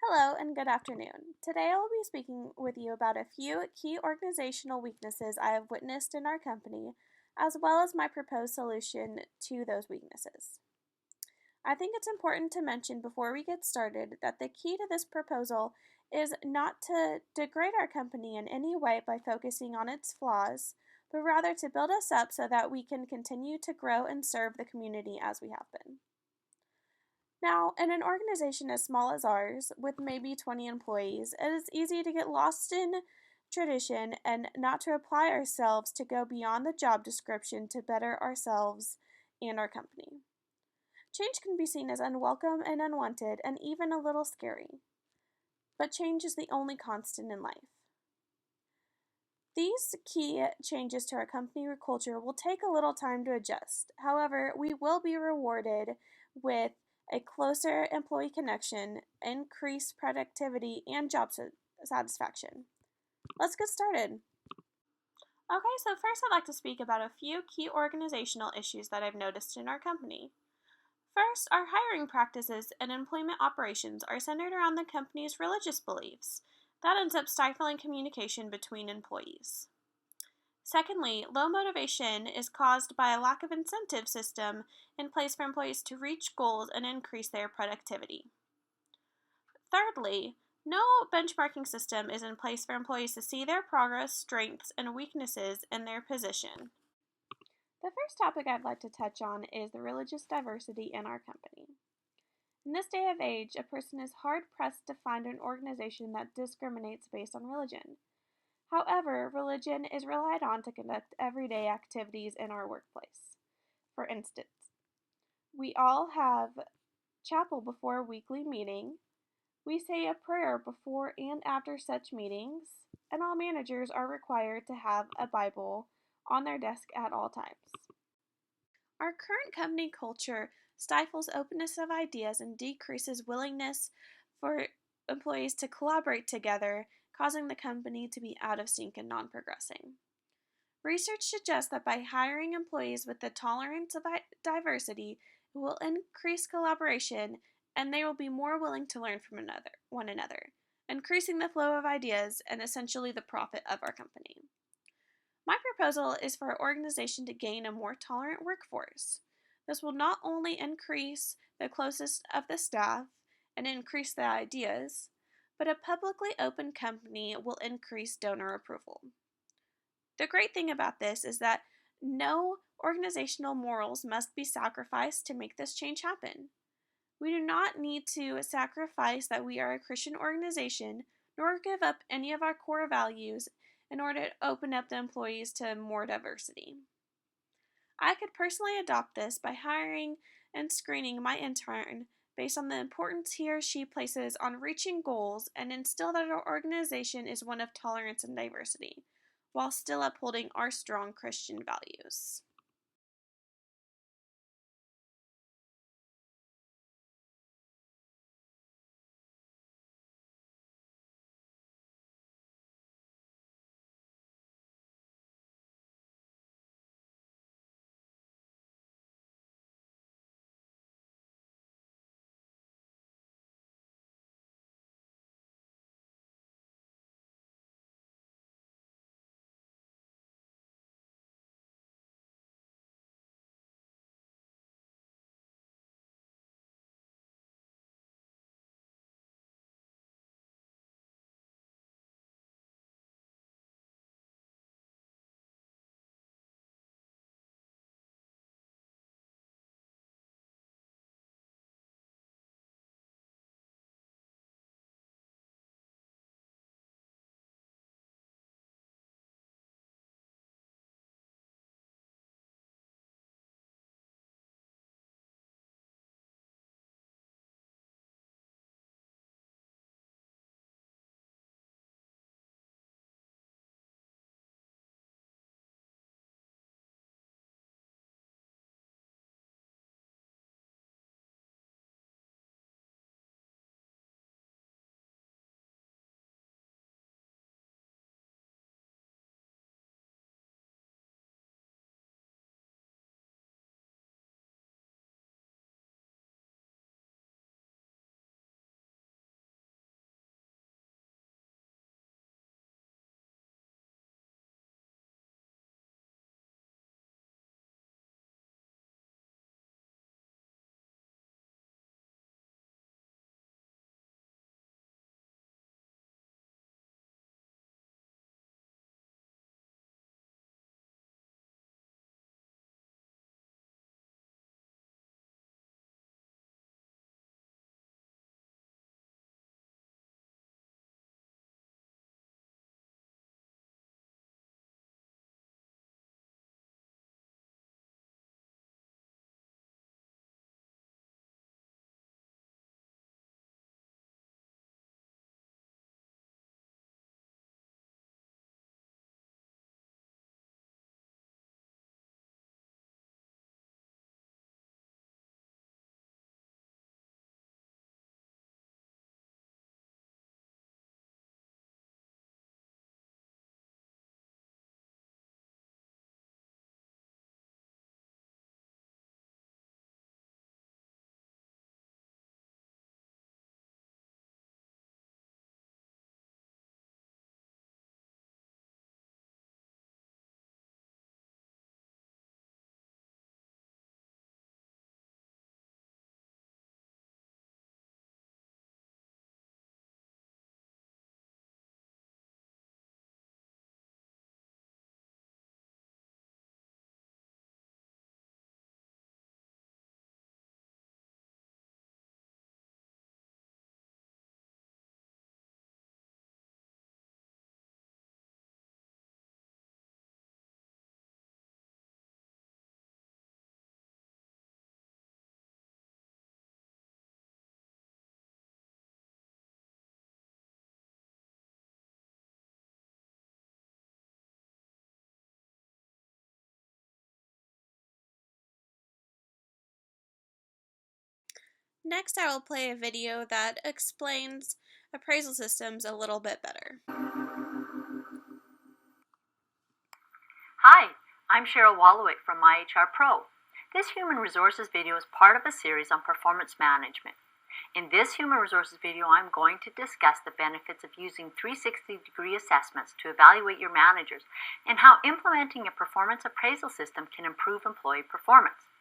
Hello and good afternoon. Today I will be speaking with you about a few key organizational weaknesses I have witnessed in our company, as well as my proposed solution to those weaknesses. I think it's important to mention before we get started that the key to this proposal is not to degrade our company in any way by focusing on its flaws, but rather to build us up so that we can continue to grow and serve the community as we have been. Now, in an organization as small as ours, with maybe 20 employees, it is easy to get lost in tradition and not to apply ourselves to go beyond the job description to better ourselves and our company. Change can be seen as unwelcome and unwanted and even a little scary, but change is the only constant in life. These key changes to our company culture will take a little time to adjust. However, we will be rewarded with a closer employee connection, increased productivity, and job satisfaction. Let's get started. Okay, so first I'd like to speak about a few key organizational issues that I've noticed in our company. First, our hiring practices and employment operations are centered around the company's religious beliefs. That ends up stifling communication between employees. Secondly, low motivation is caused by a lack of incentive system in place for employees to reach goals and increase their productivity. Thirdly, no benchmarking system is in place for employees to see their progress, strengths, and weaknesses in their position. The first topic I'd like to touch on is the religious diversity in our company. In this day of age, a person is hard pressed to find an organization that discriminates based on religion. However, religion is relied on to conduct everyday activities in our workplace. For instance, we all have chapel before a weekly meeting, we say a prayer before and after such meetings, and all managers are required to have a Bible on their desk at all times. Our current company culture stifles openness of ideas and decreases willingness for employees to collaborate together, causing the company to be out of sync and non progressing. Research suggests that by hiring employees with the tolerance of diversity, it will increase collaboration and they will be more willing to learn from one another, increasing the flow of ideas and essentially the profit of our company. My proposal is for our organization to gain a more tolerant workforce. This will not only increase the closest of the staff and increase the ideas, but a publicly open company will increase donor approval. The great thing about this is that no organizational morals must be sacrificed to make this change happen. We do not need to sacrifice that we are a Christian organization, nor give up any of our core values in order to open up the employees to more diversity. I could personally adopt this by hiring and screening my intern based on the importance he or she places on reaching goals and instill that our organization is one of tolerance and diversity, while still upholding our strong Christian values. Next, I will play a video that explains appraisal systems a little bit better. Hi, I'm Cheryl Wallowit from MyHR Pro. This Human Resources video is part of a series on performance management. In this Human Resources video, I'm going to discuss the benefits of using 360-degree assessments to evaluate your managers and how implementing a performance appraisal system can improve employee performance.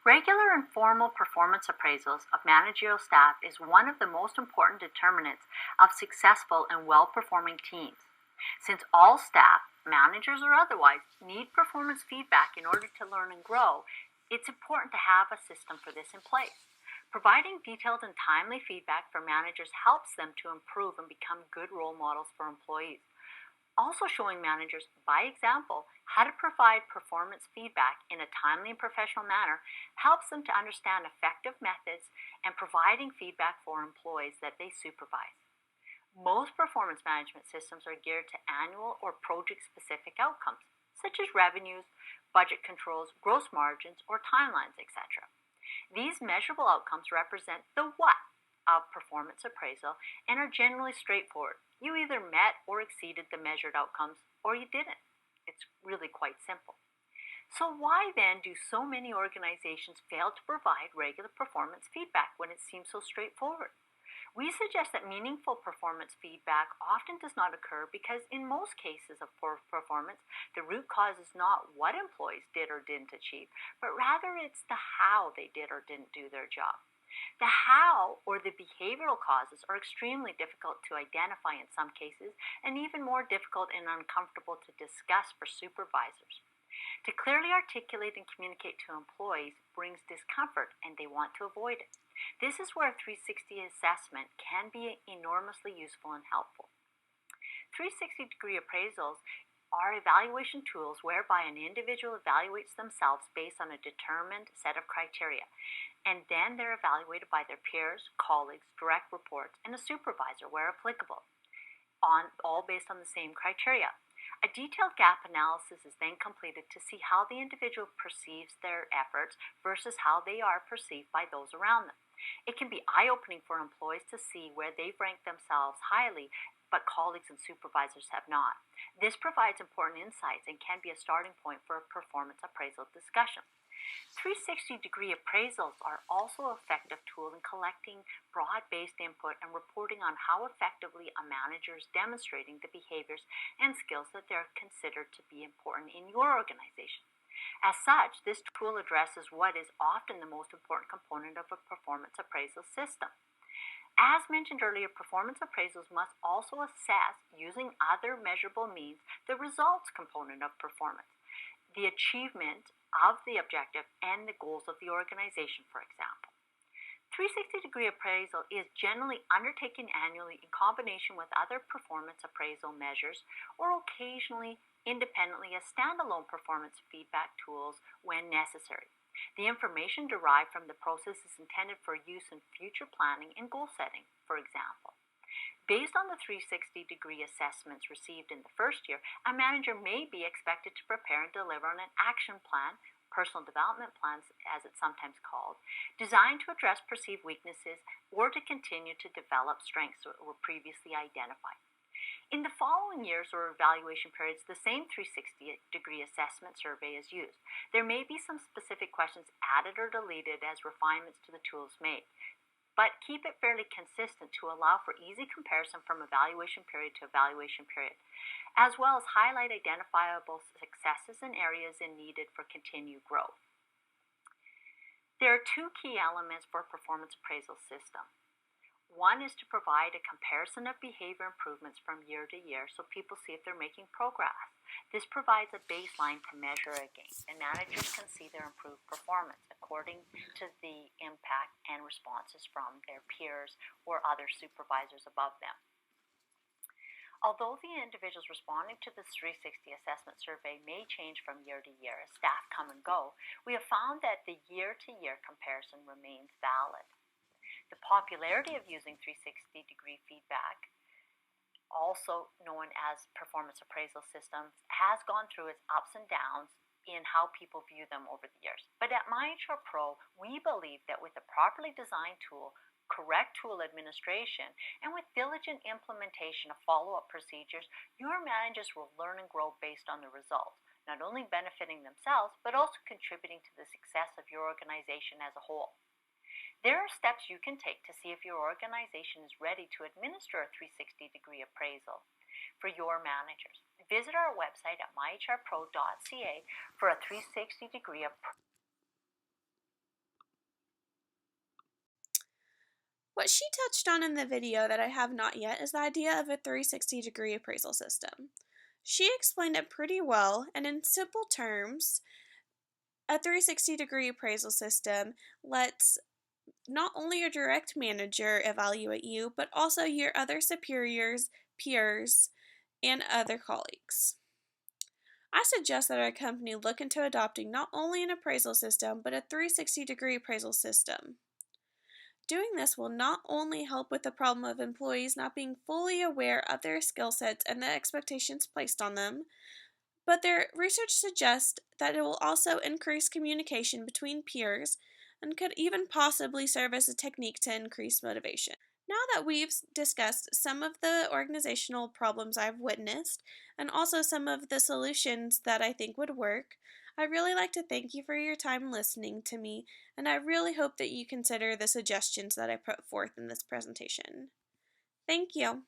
Regular and formal performance appraisals of managerial staff is one of the most important determinants of successful and well-performing teams. Since all staff, managers or otherwise, need performance feedback in order to learn and grow, it's important to have a system for this in place. Providing detailed and timely feedback for managers helps them to improve and become good role models for employees. Also showing managers, by example, how to provide performance feedback in a timely and professional manner helps them to understand effective methods and providing feedback for employees that they supervise. Most performance management systems are geared to annual or project-specific outcomes, such as revenues, budget controls, gross margins, or timelines, etc. These measurable outcomes represent the what of performance appraisal and are generally straightforward. You either met or exceeded the measured outcomes, or you didn't. It's really quite simple. So why then do so many organizations fail to provide regular performance feedback when it seems so straightforward? We suggest that meaningful performance feedback often does not occur because in most cases of poor performance, the root cause is not what employees did or didn't achieve, but rather it's the how they did or didn't do their job. The how or the behavioral causes are extremely difficult to identify in some cases and even more difficult and uncomfortable to discuss for supervisors. To clearly articulate and communicate to employees brings discomfort and they want to avoid it. This is where a 360 assessment can be enormously useful and helpful. 360-degree appraisals are evaluation tools whereby an individual evaluates themselves based on a determined set of criteria, and then they're evaluated by their peers, colleagues, direct reports, and a supervisor where applicable, all based on the same criteria. A detailed gap analysis is then completed to see how the individual perceives their efforts versus how they are perceived by those around them. It can be eye-opening for employees to see where they've ranked themselves highly, but colleagues and supervisors have not. This provides important insights and can be a starting point for a performance appraisal discussion. 360-degree appraisals are also an effective tool in collecting broad-based input and reporting on how effectively a manager is demonstrating the behaviors and skills that they're considered to be important in your organization. As such, this tool addresses what is often the most important component of a performance appraisal system. As mentioned earlier, performance appraisals must also assess, using other measurable means, the results component of performance, the achievement of the objective, and the goals of the organization, for example. 360-degree appraisal is generally undertaken annually in combination with other performance appraisal measures or occasionally independently as standalone performance feedback tools when necessary. The information derived from the process is intended for use in future planning and goal setting, for example. Based on the 360-degree assessments received in the first year, a manager may be expected to prepare and deliver on an action plan, personal development plans as it's sometimes called, designed to address perceived weaknesses or to continue to develop strengths that were previously identified. In the following years or evaluation periods, the same 360-degree assessment survey is used. There may be some specific questions added or deleted as refinements to the tools made, but keep it fairly consistent to allow for easy comparison from evaluation period to evaluation period, as well as highlight identifiable successes and areas needed for continued growth. There are two key elements for a performance appraisal system. One is to provide a comparison of behavior improvements from year to year so people see if they're making progress. This provides a baseline to measure against, and managers can see their improved performance according to the impact and responses from their peers or other supervisors above them. Although the individuals responding to this 360 assessment survey may change from year to year as staff come and go, we have found that the year-to-year comparison remains valid. The popularity of using 360-degree feedback, also known as performance appraisal systems, has gone through its ups and downs in how people view them over the years. But at MyHR Pro, we believe that with a properly designed tool, correct tool administration, and with diligent implementation of follow-up procedures, your managers will learn and grow based on the results, not only benefiting themselves, but also contributing to the success of your organization as a whole. There are steps you can take to see if your organization is ready to administer a 360-degree appraisal for your managers. Visit our website at myhrpro.ca for a 360-degree appraisal. What she touched on in the video that I have not yet is the idea of a 360-degree appraisal system. She explained it pretty well, and in simple terms, a 360-degree appraisal system lets not only your direct manager evaluate you, but also your other superiors, peers, and other colleagues. I suggest that our company look into adopting not only an appraisal system, but a 360-degree appraisal system. Doing this will not only help with the problem of employees not being fully aware of their skill sets and the expectations placed on them, but their research suggests that it will also increase communication between peers and could even possibly serve as a technique to increase motivation. Now that we've discussed some of the organizational problems I've witnessed and also some of the solutions that I think would work, I'd really like to thank you for your time listening to me, and I really hope that you consider the suggestions that I put forth in this presentation. Thank you.